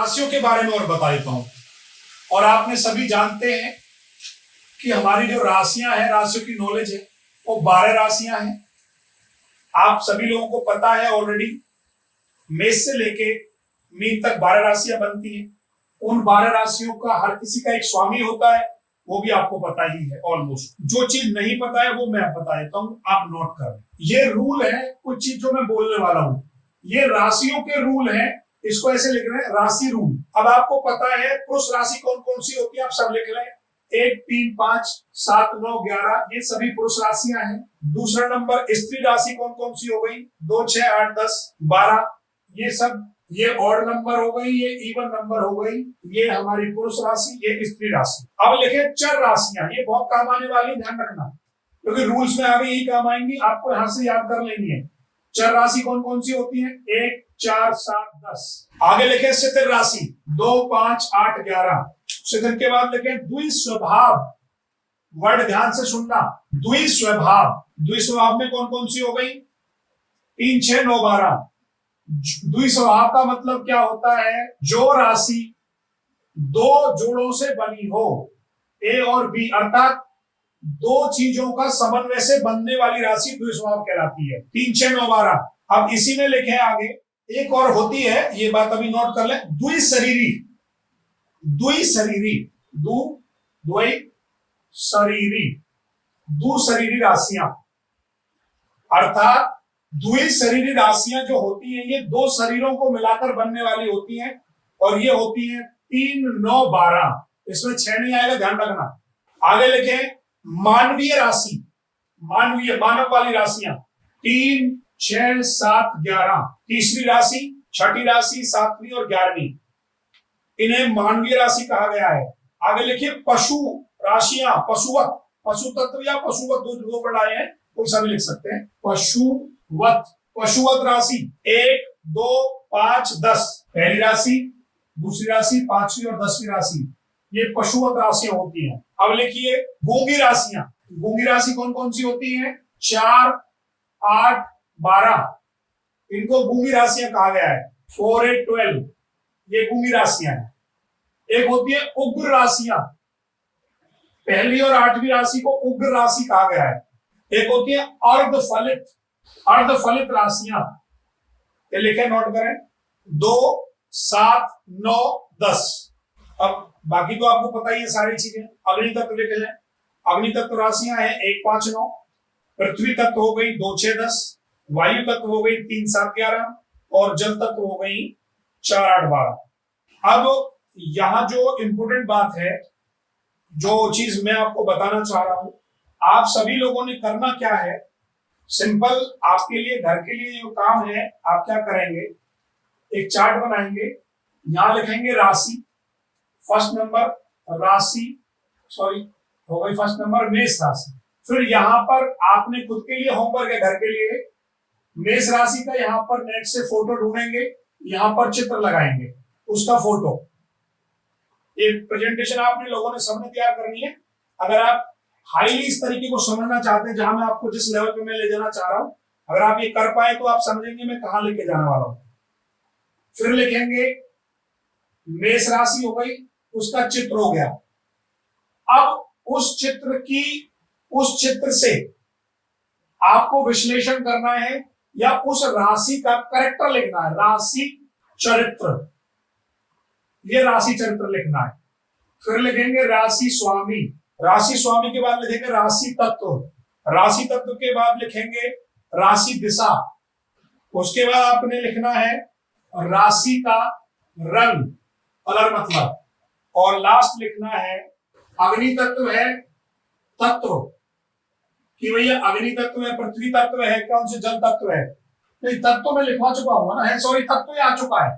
राशियों के बारे में और बता देता हूं। और आपने सभी जानते हैं कि हमारी जो राशियां हैं, राशियों की नॉलेज है, वो 12 राशियां हैं। आप सभी लोगों को पता है ऑलरेडी, मेष से लेके मीन तक 12 राशियां बनती हैं। उन 12 राशियों का हर किसी का एक स्वामी होता है, वो भी आपको पता ही है ऑलमोस्ट। जो चीज नहीं पता है वो मैं बता देता हूँ, आप नोट कर। ये रूल है, कुछ चीज जो मैं बोलने वाला हूँ ये राशियों के रूल हैं, इसको ऐसे लिख रहे हैं राशि रूल। अब आपको पता है पुरुष राशि कौन कौन सी होती है, आप सब लिख लें। 1, 3, 5, 7, 9, 11 ये सभी पुरुष राशियां हैं। दूसरा नंबर स्त्री राशि कौन कौन सी हो गई, 2, 6, 8, 10, 12 ये सब, ये ऑड नंबर हो गई, ये इवन नंबर हो गई। ये हमारी पुरुष राशि, ये स्त्री राशि। अब लिखे चर राशियां, ये बहुत काम आने वाली, ध्यान रखना क्योंकि रूल्स में आगे यही काम आएंगी, आपको यहां से याद कर लेनी है। चर राशि कौन कौन सी होती है, 1, 4, 7, 10। आगे लिखे स्थिर राशि 2, 5, 8, 11। स्थिर के बाद लिखे द्विस्वभाव, वर्ड ध्यान से सुनना, द्विस्वभाव। द्विस्वभाव में कौन कौन सी हो गई, 3, 6, 9, 12। द्विस्वभाव का मतलब क्या होता है, जो राशि दो जोड़ों से बनी हो, ए और बी, अर्थात दो चीजों का समन्वय से बनने वाली राशि द्विस्वभाव कहलाती है। 3, 6, 9, 12। अब इसी में लिखे आगे एक और होती है, ये बात अभी नोट कर ले, द्विशरीरी। द्विशरीरी, द्विशरीरी, दुशरीरी राशियां, अर्थात द्विशरीरी राशियां जो होती हैं ये दो शरीरों को मिलाकर बनने वाली होती हैं, और ये होती है 3, 9, 12। इसमें 6 नहीं आएगा, ध्यान रखना। आगे लिखे मानवीय राशि, मानवीय मानव वाली राशियां 3, 6, 7, 11। तीसरी राशि, छठी राशि, 7वीं और 11वीं, इन्हें मानवीय राशि कहा गया है। आगे लिखिए पशु राशियां, पशुवत, पशु तत्व या पशुवत, दो वर्ड आए हैं, कोई सा भी लिख सकते हैं। पशुवत, पशुवत राशि 1, 2, 5, 10। पहली राशि, दूसरी राशि, 5वीं और 10वीं राशि, ये पशुवत राशियां होती हैं। अब लिखिए गूंगी राशियां। गूंगी राशि कौन कौन सी होती है, 4, 8, 12। इनको गूंगी राशियां कहा गया है। 4, 8, 12 ये गूंगी राशियां हैं। एक होती है उग्र राशियां, पहली और 8वीं राशि को उग्र राशि कहा गया है। एक होती है अर्धफलित, अर्धफलित राशियां, ये लिखे नोट करें, 2, 7, 9, 10। अब बाकी तो आपको पता ही है सारी चीजें। अग्नि तत्व लिखे हैं, अग्नि तत्व राशियां हैं 1, 5, 9। पृथ्वी तत्व हो गई 2, 6, 10। वायु तत्व हो गई 3, 7, 11 और जल तत्व हो गई 4, 8, 12। अब यहां जो इंपोर्टेंट बात है, जो चीज मैं आपको बताना चाह रहा हूं, आप सभी लोगों ने करना क्या है, सिंपल आपके लिए घर के लिए जो काम है, आप क्या करेंगे, एक चार्ट बनाएंगे, यहां लिखेंगे राशि, फर्स्ट नंबर राशि, सॉरी हो गई फर्स्ट नंबर मेष राशि। फिर यहां पर आपने खुद के लिए होमवर्क है घर के लिए, मेष राशि का यहां पर नेट से फोटो ढूंढेंगे, यहां पर चित्र लगाएंगे उसका फोटो। एक प्रेजेंटेशन आपने लोगों ने सबने तैयार करनी है। अगर आप हाईली इस तरीके को समझना चाहते हैं, जहां मैं आपको जिस लेवल पे मैं ले जाना चाह रहा हूं, अगर आप ये कर पाए तो आप समझेंगे मैं कहां लेके जाने वाला हूं। फिर लिखेंगे मेष राशि हो गई, उसका चित्र हो गया। अब उस चित्र से आपको विश्लेषण करना है या उस राशि का कैरेक्टर लिखना है, राशि चरित्र, ये राशि चरित्र लिखना है। फिर लिखेंगे राशि स्वामी, राशि स्वामी के बाद लिखेंगे राशि तत्व, राशि तत्व के बाद लिखेंगे राशि दिशा, उसके बाद आपने लिखना है राशि का रंग, कलर मतलब, और लास्ट लिखना है अग्नि तत्व है तत्व, कि भैया अग्नि तत्व है, पृथ्वी तत्व है, कौन से जल तत्व है। नहीं, तत्व में लिखवा चुका हूं ना, है सॉरी, तत्व आ चुका है,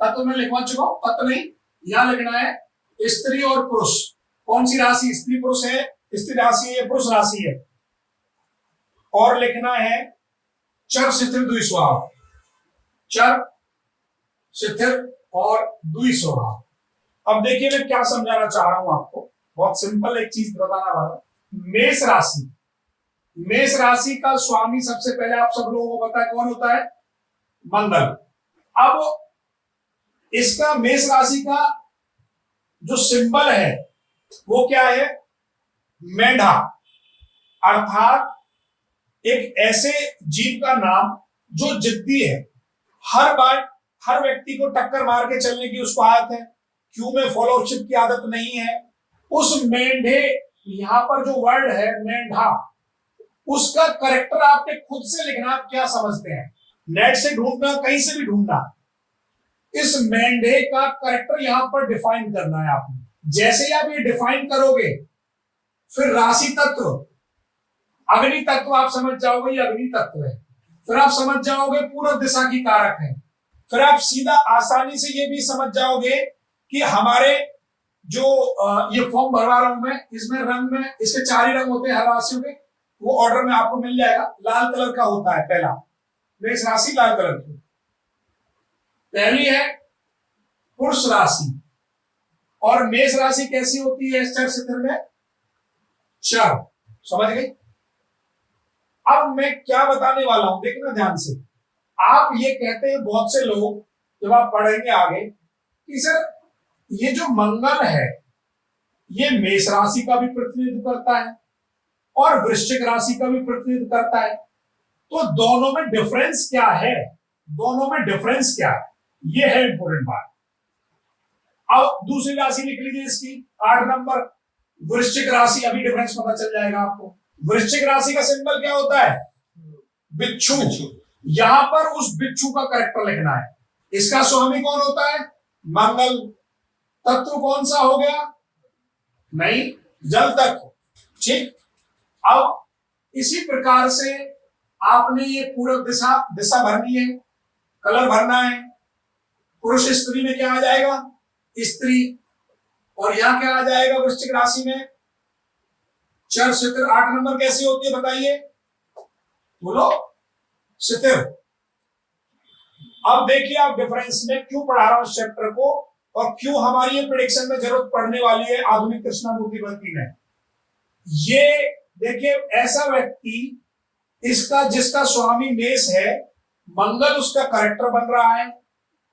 तत्व में लिखवा चुका हूं, तत्व नहीं। यहां लिखना है स्त्री और पुरुष, कौन सी राशि, स्त्री पुरुष है, स्त्री राशि है, पुरुष राशि है। और लिखना है चर शिथिल द्विस्वभाव, चर शिथिल और द्विस्वभाव। अब देखिए मैं क्या समझाना चाह रहा हूं आपको, बहुत सिंपल एक चीज बताना वाला। मेष राशि, मेष राशि का स्वामी सबसे पहले आप सब लोगों को पता है कौन होता है, मंगल। अब इसका मेष राशि का जो सिंबल है वो क्या है? मेंढा, अर्थात एक ऐसे जीव का नाम जो जिद्दी है, हर बार हर व्यक्ति को टक्कर मार के चलने की उसको आदत है, क्यों में फॉलोशिप की आदत नहीं है। उस मेंढे, यहां पर जो वर्ड है मेंढा, उसका करेक्टर आपने खुद से लिखना। आप क्या समझते हैं? नेट से ढूंढना, कहीं से भी ढूंढना, इस मेंढे का करेक्टर यहां पर डिफाइन करना है आपने। जैसे ही आप ये डिफाइन करोगे, फिर राशि तत्व, अग्नि तत्व आप समझ जाओगे, ये अग्नि तत्व है। फिर आप समझ जाओगे पूर्व दिशा की कारक है। फिर आप सीधा आसानी से ये भी समझ जाओगे कि हमारे जो ये फॉर्म भरवा रहा हूं मैं, इसमें रंग में इसके 4 ही रंग होते हैं हर राशियों के, वो ऑर्डर में आपको मिल जाएगा। लाल कलर का होता है पहला, मेष राशि लाल कलर की। पहली है पुरुष राशि, और मेष राशि कैसी होती है? चर चित्र में चर, समझ गई? अब मैं क्या बताने वाला हूं, देखना ध्यान से। आप ये कहते हैं बहुत से लोग, जब आप पढ़ेंगे आगे, कि सर ये जो मंगल है ये मेष राशि का भी प्रतिनिधित्व करता है और वृश्चिक राशि का भी प्रतिनिधित्व करता है, तो दोनों में डिफरेंस क्या है? दोनों में डिफरेंस क्या है, ये है इंपॉर्टेंट बात। अब दूसरी राशि लिख लीजिए इसकी, 8 नंबर वृश्चिक राशि। अभी डिफरेंस पता चल जाएगा आपको। वृश्चिक राशि का सिंबल क्या होता है? बिच्छू। यहां पर उस बिच्छू का कैरेक्टर लिखना है। इसका स्वामी कौन होता है? मंगल। तत्व कौन सा हो गया? नहीं, जल तत्व। ठीक। अब इसी प्रकार से आपने ये पूर्व दिशा भरनी है, कलर भरना है। पुरुष स्त्री में क्या आ जाएगा? स्त्री। और यहां क्या आ जाएगा? वृश्चिक राशि में चर शितिर। 8 नंबर कैसी होती है बताइए, बोलो? शितिर। अब देखिए आप डिफरेंस में क्यों पढ़ा रहा हूं इस चैप्टर को, और क्यों हमारी ये प्रेडिक्शन में जरूरत पड़ने वाली है आधुनिक कृष्णामूर्ति भक्ति में। ये देखिए, ऐसा व्यक्ति, इसका जिसका स्वामी मेष है, मंगल उसका करेक्टर बन रहा है।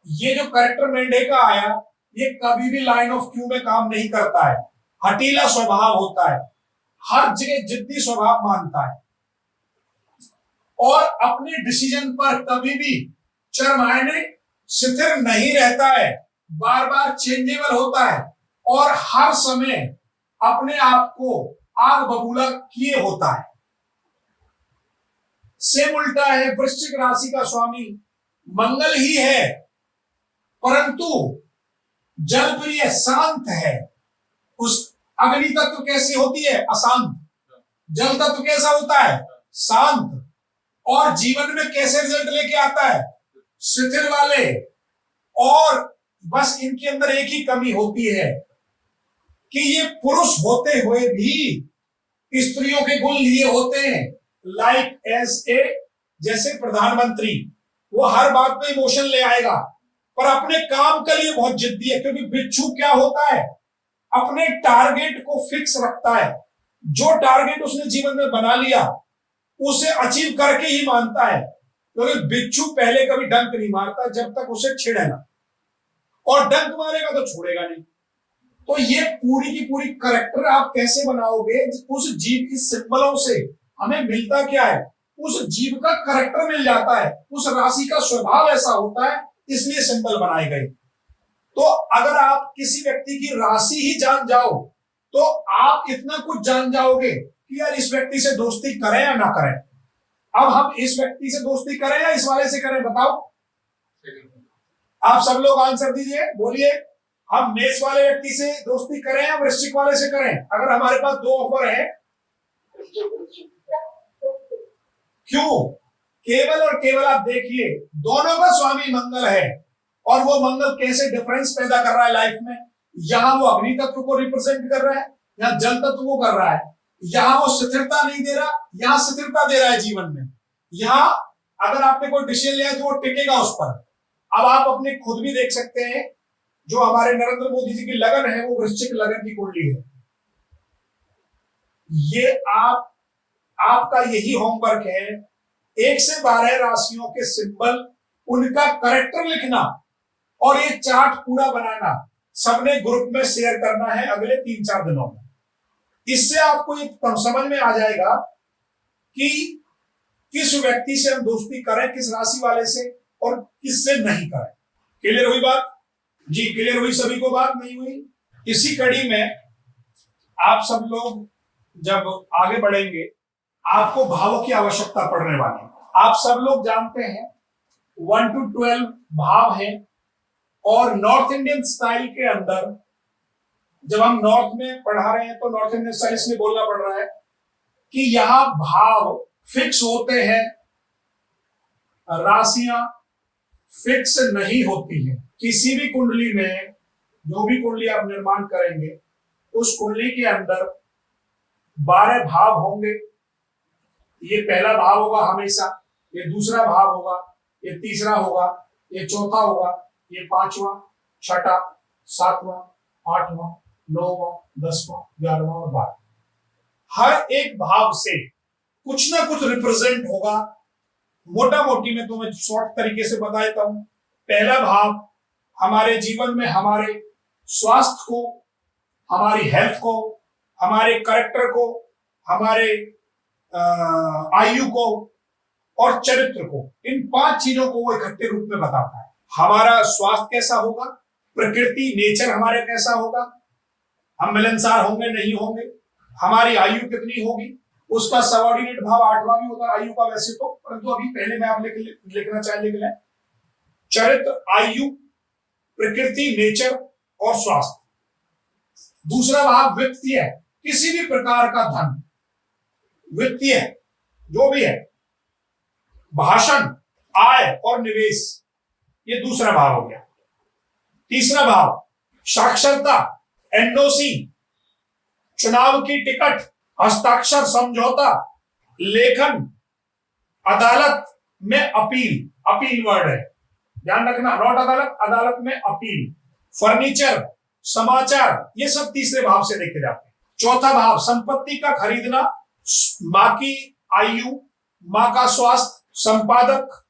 ये जो करेक्टर मेंढे का आया, ये कभी भी लाइन ऑफ क्यू में काम नहीं करता है, हटीला स्वभाव होता है, हर जगह जिद्दी स्वभाव मानता है, और अपने डिसीजन पर कभी भी चर मायने स्थिर नहीं रहता है, बार बार चेंजेबल होता है, और हर समय अपने आप को आग बबूला किए होता है। सेम उल्टा है, वृश्चिक राशि का स्वामी मंगल ही है, परंतु जलप्रिय शांत है। उस अग्नि तत्व कैसी होती है? अशांत। जल तत्व कैसा होता है? शांत। और जीवन में कैसे रिजल्ट लेके आता है? शिथिल वाले। और बस इनके अंदर एक ही कमी होती है कि ये पुरुष होते हुए भी स्त्रियों के गुण लिए होते हैं। लाइक एज ए, जैसे प्रधानमंत्री, वो हर बात में इमोशन ले आएगा, पर अपने काम के लिए बहुत जिद्दी है। क्योंकि बिच्छू क्या होता है? अपने टारगेट को फिक्स रखता है। जो टारगेट उसने जीवन में बना लिया उसे अचीव करके ही मानता है। क्योंकि बिच्छू पहले कभी डंक नहीं मारता जब तक उसे छेड़े ना, और डंक मारेगा तो छोड़ेगा नहीं। तो ये पूरी की पूरी करेक्टर आप कैसे बनाओगे? उस जीव की सिंबलों से हमें मिलता क्या है? उस जीव का करेक्टर मिल जाता है, उस राशि का स्वभाव ऐसा होता है, इसलिए सिंबल बनाए गए। तो अगर आप किसी व्यक्ति की राशि ही जान जाओ तो आप इतना कुछ जान जाओगे कि यार इस व्यक्ति से दोस्ती करें या ना करें। अब हम इस व्यक्ति से दोस्ती करें या इस वाले से करें, बताओ? आप सब लोग आंसर दीजिए, बोलिए। हम मेष वाले व्यक्ति से दोस्ती करें या वृश्चिक वाले से करें? अगर हमारे पास 2 ऑफर है, क्यों? केवल और केवल आप देखिए, दोनों का स्वामी मंगल है, और वो मंगल कैसे डिफरेंस पैदा कर रहा है लाइफ में। यहां वो अग्नि तत्व को रिप्रेजेंट कर रहा है, यहां जल तत्व को कर रहा है। यहां वो स्थिरता नहीं दे रहा, यहां स्थिरता दे रहा है जीवन में। यहां अगर आपने कोई डिसीजन लिया तो वो टिकेगा उस पर। अब आप अपने खुद भी देख सकते हैं, जो हमारे नरेंद्र मोदी जी की लगन है वो वृश्चिक लगन की कुंडली है। ये आपका यही होमवर्क है, 1 से 12 राशियों के सिंबल, उनका करेक्टर लिखना, और ये चार्ट पूरा बनाना, सबने ग्रुप में शेयर करना है अगले 3-4 दिनों में। इससे आपको ये समझ में आ जाएगा कि किस व्यक्ति से हम दोस्ती करें, किस राशि वाले से, और किससे नहीं करें। क्लियर हुई बात जी? क्लियर हुई सभी को बात? नहीं हुई? इसी कड़ी में आप सब लोग जब आगे बढ़ेंगे, आपको भावों की आवश्यकता पड़ने वाली है। आप सब लोग जानते हैं 1 to 12 भाव है, और नॉर्थ इंडियन स्टाइल के अंदर जब हम नॉर्थ में पढ़ा रहे हैं तो नॉर्थ इंडियन स्टाइल इसलिए बोलना पड़ रहा है कि यहां भाव फिक्स होते हैं, राशियां फिक्स नहीं होती हैं। किसी भी कुंडली में, जो भी कुंडली आप निर्माण करेंगे, उस कुंडली के अंदर 12 भाव होंगे। ये पहला भाव होगा हमेशा, ये दूसरा भाव होगा, ये तीसरा होगा, ये चौथा होगा, ये पांचवा, छठा, सातवां, आठवां, नौवां, 10वां, 11वां और 12वां। हर एक भाव से कुछ ना कुछ रिप्रेजेंट होगा। मोटा मोटी में तुम्हें शॉर्ट तरीके से बता देता हूं। पहला भाव हमारे जीवन में हमारे स्वास्थ्य को, हमारी हेल्थ को, हमारे कैरेक्टर को, हमारे आयु को और चरित्र को, इन 5 चीजों को वो इकट्ठे रूप में बताता है। हमारा स्वास्थ्य कैसा होगा, प्रकृति नेचर हमारे कैसा होगा, हम मिलनसार होंगे नहीं होंगे, हमारी आयु कितनी होगी, उसका सबऑर्डिनेट भाव 8वां भी होता है आयु का वैसे तो, परंतु अभी पहले मैं आप लिखना चाहे लिख लें। चरित्र, आयु, प्रकृति, नेचर और स्वास्थ्य। दूसरा भाव वित्तीय है, किसी भी प्रकार का धन, वित्तीय जो भी है, भाषण, आय और निवेश, ये दूसरा भाव हो गया। तीसरा भाव साक्षरता, एनओसी, चुनाव की टिकट, हस्ताक्षर समझौता, लेखन, अदालत में अपील, अपील वर्ड है ध्यान रखना, नॉट अदालत, अदालत में अपील, फर्नीचर, समाचार, ये सब तीसरे भाव से देखे जाते हैं। चौथा भाव संपत्ति का खरीदना, मां की आयु, मां का स्वास्थ्य, संपादक,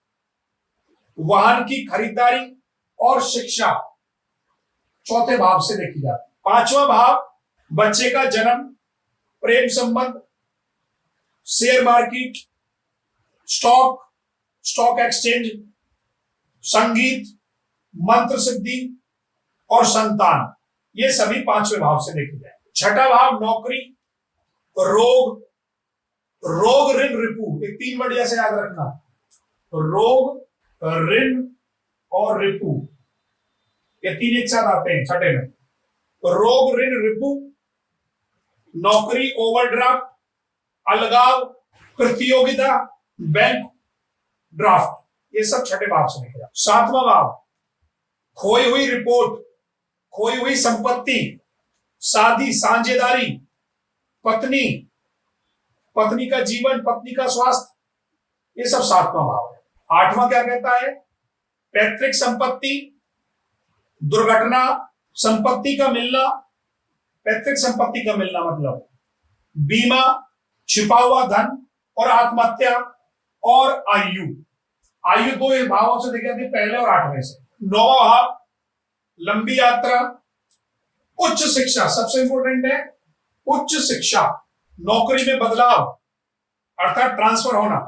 वाहन की खरीदारी और शिक्षा, चौथे भाव से देखी जाती है। पांचवा भाव बच्चे का जन्म, प्रेम संबंध, share market, stock, stock exchange, संगीत, मंत्र सिद्धि और संतान, ये सभी पांचवें भाव से देखे जाए। छठा भाव नौकरी, रोग, रोग, ऋण, रिपु, एक 3 वर्ड जैसे याद रखना, रोग, ऋण और रिपु, ये 3 एक साथ आते हैं छठे में। रोग, ऋण, रिपु, नौकरी, ओवरड्राफ्ट, अलगाव, प्रतियोगिता, बैंक ड्राफ्ट, ये सब छठे भाव से निकला। सातवां भाव खोई हुई रिपोर्ट, खोई हुई संपत्ति, शादी, साझेदारी, पत्नी, पत्नी का जीवन, पत्नी का स्वास्थ्य, ये सब सातवां भाव है। आठवां क्या कहता है? पैतृक संपत्ति, दुर्घटना, संपत्ति का मिलना, पैतृक संपत्ति का मिलना मतलब बीमा, छिपा हुआ धन और आत्महत्या और आयु। आयु 2 भावों से देखी जाती है, पहले और 8वें से। 9वां भाव लंबी यात्रा, उच्च शिक्षा, सबसे इंपोर्टेंट है उच्च शिक्षा, नौकरी में बदलाव अर्थात ट्रांसफर होना,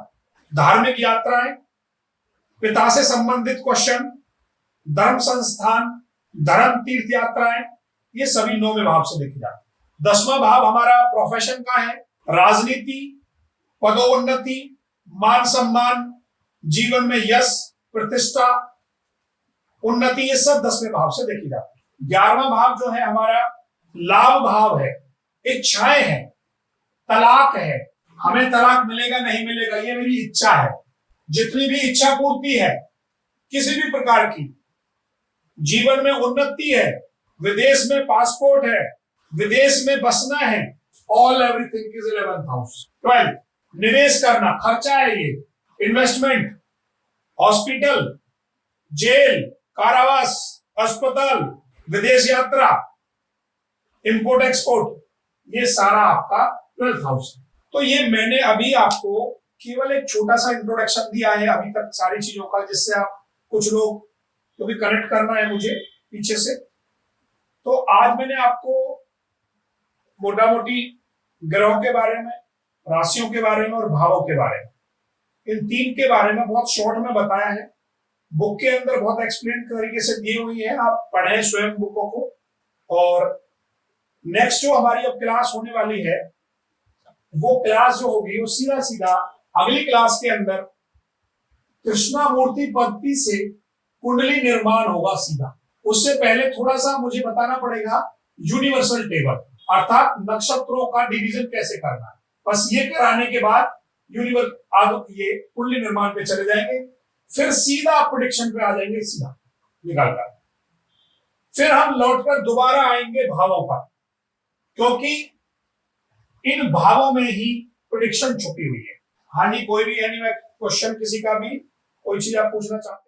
धार्मिक यात्राएं, पिता से संबंधित क्वेश्चन, धर्म संस्थान, धर्म तीर्थ यात्राएं, ये सभी 9वें भाव से देखे जाते हैं। 10वां भाव हमारा प्रोफेशन का है, राजनीति, पदोन्नति, मान सम्मान, जीवन में यश, प्रतिष्ठा, उन्नति, ये सब 10वें भाव से देखी जाती है। 11वां भाव जो है हमारा लाभ भाव है, इच्छाएं हैं, तलाक है, हमें तलाक मिलेगा नहीं मिलेगा ये मेरी इच्छा है, जितनी भी इच्छा पूर्ति है किसी भी प्रकार की, जीवन में उन्नति है, विदेश में पासपोर्ट है, विदेश में बसना है, all everything is 11th house. 12 निवेश करना, खर्चा है ये, इन्वेस्टमेंट, हॉस्पिटल, जेल, कारावास, अस्पताल, विदेश यात्रा, इंपोर्ट एक्सपोर्ट, ये सारा आपका 12th हाउस है। तो ये मैंने अभी आपको केवल एक छोटा सा इंट्रोडक्शन दिया है अभी तक सारी चीजों का, जिससे आप कुछ लोग क्योंकि कनेक्ट करना है मुझे पीछे से। तो आज मैंने आपको मोटा मोटी ग्रहों के बारे में, राशियों के बारे में और भावों के बारे में, इन तीन के बारे में बहुत शॉर्ट में बताया है। बुक के अंदर बहुत एक्सप्लेन तरीके से दी हुई है, आप पढ़ें स्वयं बुकों को। और नेक्स्ट जो हमारी अब क्लास होने वाली है, वो क्लास जो होगी वो सीधा सीधा अगली क्लास के अंदर कृष्णामूर्ति पद्धति से कुंडली निर्माण होगा सीधा। उससे पहले थोड़ा सा मुझे बताना पड़ेगा यूनिवर्सल टेबल, अर्थात नक्षत्रों का डिवीजन कैसे करना है। बस ये कराने के बाद ये कुंडली निर्माण पे चले जाएंगे, फिर सीधा प्रेडिक्शन पे आ जाएंगे, सीधा निकाल कर। फिर हम लौटकर दोबारा आएंगे भावों पर, क्योंकि इन भावों में ही प्रेडिक्शन छुपी हुई है। हाँ जी, कोई भी एनी क्वेश्चन, किसी का भी कोई चीज आप पूछना चाहते हैं?